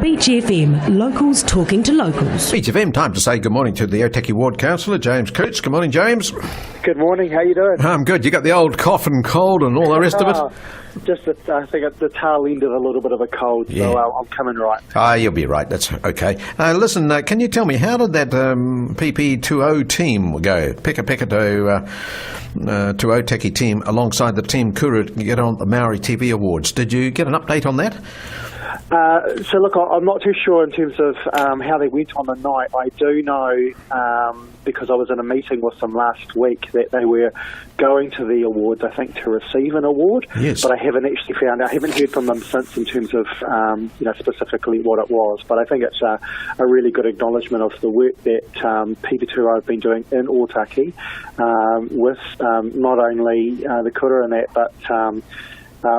Beach FM, locals talking to locals. Beach FM, time to say good morning to the Otaki Ward Councillor, James Cootes. Good morning, James. Good morning, how you doing? I'm good. You got the old cough and cold and all the rest of it? Just I think it's the tail end of a little bit of a cold, Yeah. so I'm coming right. You'll be right. That's okay. Listen, can you tell me, how did that PP20 team go? Peka to Otaki team alongside the team Kura get on the Maori TV Awards. Did you get an update on that? So look, I'm not too sure in terms of how they went on the night. I do know, because I was in a meeting with them last week, that they were going to the awards, I think, to receive an award. Yes. But I haven't heard from them since in terms of, specifically what it was. But I think it's a really good acknowledgement of the work that PP2O have been doing in Otaki, with not only the Kura and that, but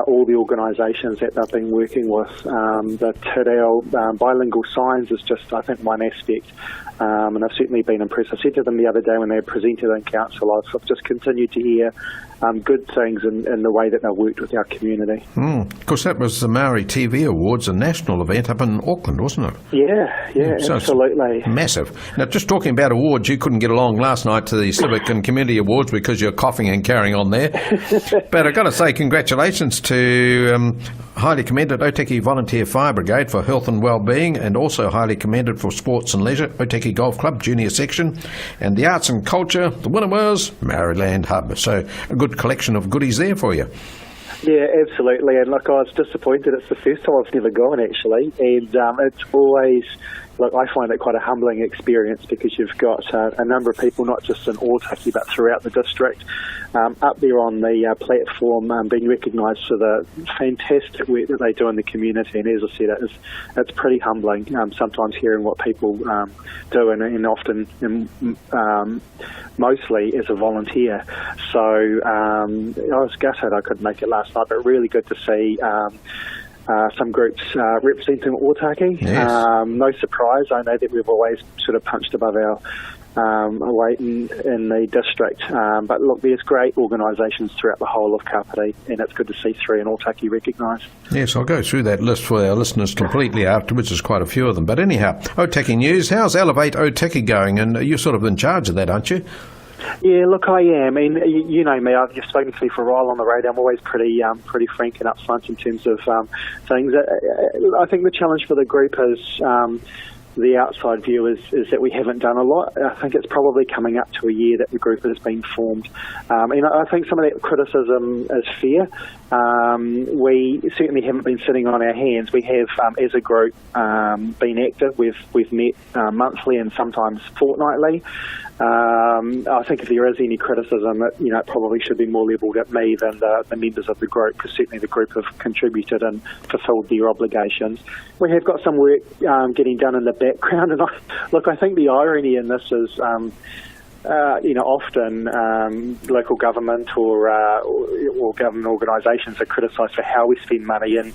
all the organisations that they've been working with. The Te Reo bilingual signs is just, I think, one aspect, and I've certainly been impressed. I said to them the other day when they presented in council, I've just continued to hear good things in the way that they've worked with our community. Of course, that was the Maori TV Awards, a national event up in Auckland, wasn't it? Yeah, So absolutely. Massive. Now, just talking about awards, you couldn't get along last night to the Civic and Community Awards because you're coughing and carrying on there. But I've got to say congratulations to highly commended Otaki Volunteer Fire Brigade for health and well-being, and also highly commended for sports and leisure, Otaki Golf Club Junior Section, and the arts and culture. The winner was Maryland Hub. So a good collection of goodies there for you. Yeah, absolutely. And look, I was disappointed. It's the first time I've never gone, actually. And it's always, look, I find it quite a humbling experience because you've got a number of people, not just in Otaki, but throughout the district, up there on the platform, being recognised for the fantastic work that they do in the community. And as I said, it's pretty humbling, sometimes hearing what people do, and often, mostly as a volunteer. So I was gutted I couldn't make it last night, but really good to see some groups representing Otaki. Yes. No surprise, I know that we've always sort of punched above our weight in the district, but look, there's great organisations throughout the whole of Kapiti, and it's good to see 3 in Otaki recognised. Yes, I'll go through that list for our listeners completely afterwards. There's quite a few of them. But anyhow, Otaki News, how's Elevate Otaki going? And you're sort of in charge of that, aren't you? Yeah, look, I am. I mean, you know me. You've spoken to me for a while on the radio. I'm always pretty frank and upfront in terms of things. I think the challenge for the group is the outside view is that we haven't done a lot. I think it's probably coming up to a year that the group has been formed. And I think some of that criticism is fair. We certainly haven't been sitting on our hands. We have, as a group, been active. We've met monthly and sometimes fortnightly. I think if there is any criticism, it probably should be more levelled at me than the members of the group, because certainly the group have contributed and fulfilled their obligations. We have got some work getting done in the background, and I think the irony in this is, often local government or government organisations are criticised for how we spend money, and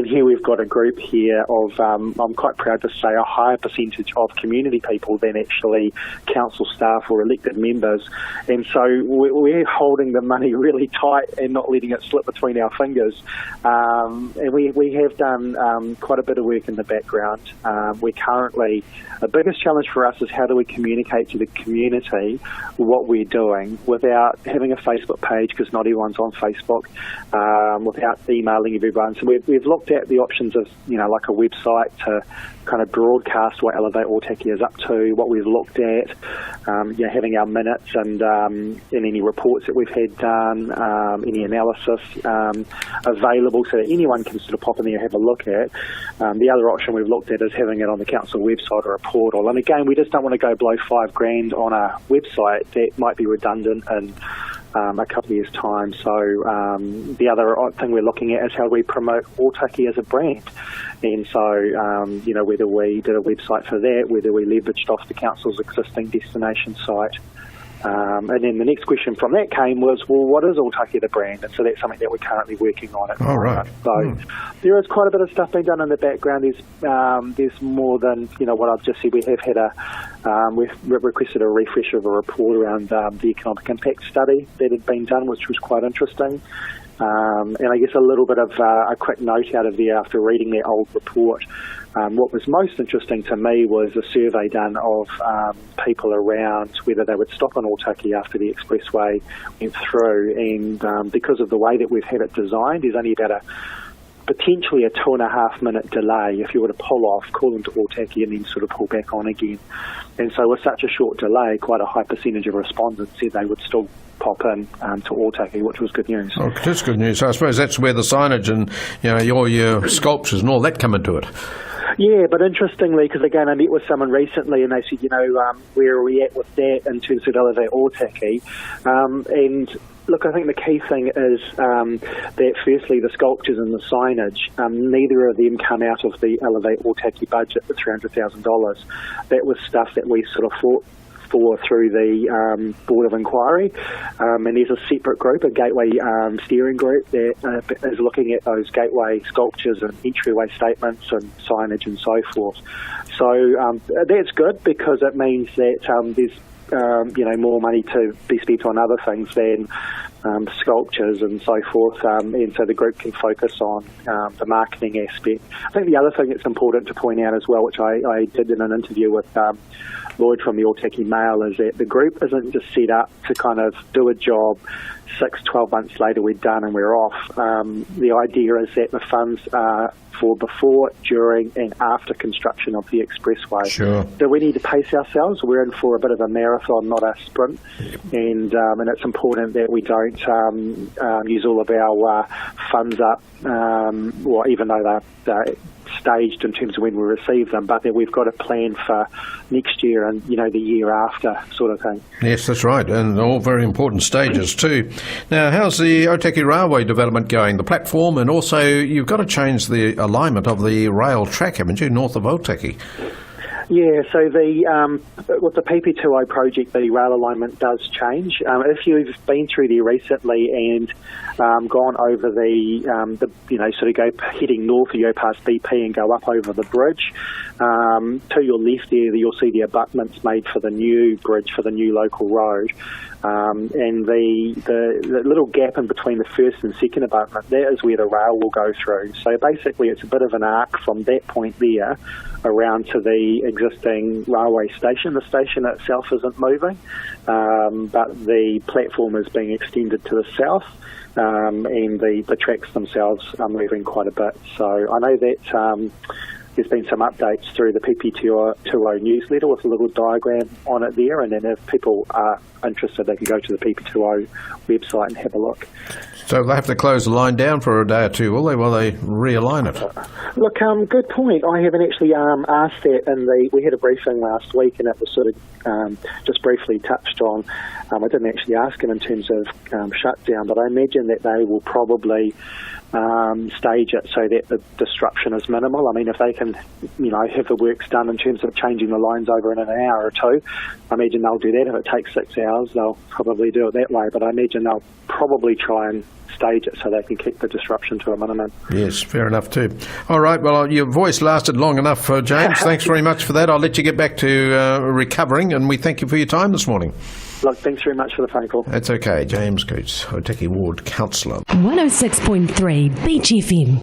here we've got a group here of, I'm quite proud to say, a higher percentage of community people than actually council staff or elected members, and so we're holding the money really tight and not letting it slip between our fingers, and we have done quite a bit of work in the background. We're currently, the biggest challenge for us is how do we communicate to the community what we're doing without having a Facebook page, because not everyone's on Facebook, without emailing everyone. So we've looked at the options of, like a website to kind of broadcast what Elevate Otaki is up to, what we've looked at, having our minutes and any reports that we've had done, any analysis available so that anyone can sort of pop in there and have a look at. The other option we've looked at is having it on the council website or a portal. And again, we just don't want to go blow $5,000 on a website that might be redundant in a couple of years' time. So the other thing we're looking at is how we promote Otaki as a brand. And so, whether we did a website for that, whether we leveraged off the council's existing destination site. And then the next question from that came was, well, what is Otaki the brand? And so that's something that we're currently working on at the moment. So there is quite a bit of stuff being done in the background. There's more than what I've just said. We have had we've requested a refresh of a report around the economic impact study that had been done, which was quite interesting. And I guess a little bit of a quick note out of there after reading that old report. What was most interesting to me was a survey done of people around whether they would stop on Otaki after the expressway went through, and because of the way that we've had it designed, there's only about potentially a 2.5 minute delay if you were to pull off, call into Otaki and then sort of pull back on again. And so with such a short delay, quite a high percentage of respondents said they would still pop in to Otaki, which was good news. Oh, it is good news. I suppose that's where the signage and your sculptures and all that come into it. Yeah, but interestingly, because again, I met with someone recently and they said, where are we at with that in terms of Elevate Otaki? And look, I think the key thing is that firstly, the sculptures and the signage, neither of them come out of the Elevate Otaki budget, the $300,000. That was stuff that we sort of fought for through the Board of Inquiry, and there's a separate group, a gateway steering group that is looking at those gateway sculptures and entryway statements and signage and so forth. So that's good because it means that there's more money to be spent on other things than sculptures and so forth, and so the group can focus on the marketing aspect. I think the other thing that's important to point out as well, which I did in an interview with Lloyd from the Otaki Mail, is that the group isn't just set up to kind of do a job, 6-12 months later we're done and we're off. The idea is that the funds are for before, during and after construction of the expressway. Sure. So we need to pace ourselves. We're in for a bit of a marathon, not a sprint, and it's important that we don't use all of our funds up, or even though they're staged in terms of when we receive them, but that we've got a plan for next year and the year after sort of thing. Yes, that's right, and all very important stages too. Now, how's the Otaki Railway development going? The platform, and also you've got to change the alignment of the rail track, haven't you, north of Otaki? Yeah, so with the PP2O project, the rail alignment does change. If you've been through there recently and gone over sort of go heading north, you go past BP and go up over the bridge, to your left there, you'll see the abutments made for the new bridge for the new local road. And the little gap in between the first and second abutment, that is where the rail will go through. So basically it's a bit of an arc from that point there around to the existing railway station. The station itself isn't moving, but the platform is being extended to the south, and the tracks themselves are moving quite a bit. So I know that there's been some updates through the PP2O newsletter with a little diagram on it there, and then if people are interested, they can go to the PP2O website and have a look. So they have to close the line down for a day or two, will they, while they realign it? Look, good point. I haven't actually asked that, and we had a briefing last week, and it was sort of just briefly touched on. I didn't actually ask him in terms of shutdown, but I imagine that they will probably stage it so that the disruption is minimal. I mean, if they can, have the works done in terms of changing the lines over in an hour or two, I imagine they'll do that. If it takes 6 hours, they'll probably do it that way. But I imagine they'll probably try and stage it so they can keep the disruption to a minimum. Yes, fair enough too. All right, well, your voice lasted long enough, James. Thanks very much for that. I'll let you get back to recovering, and we thank you for your time this morning. Look, thanks very much for the phone call. That's okay. James Cootes, Otaki Ward Councillor. 106.3 Beach FM.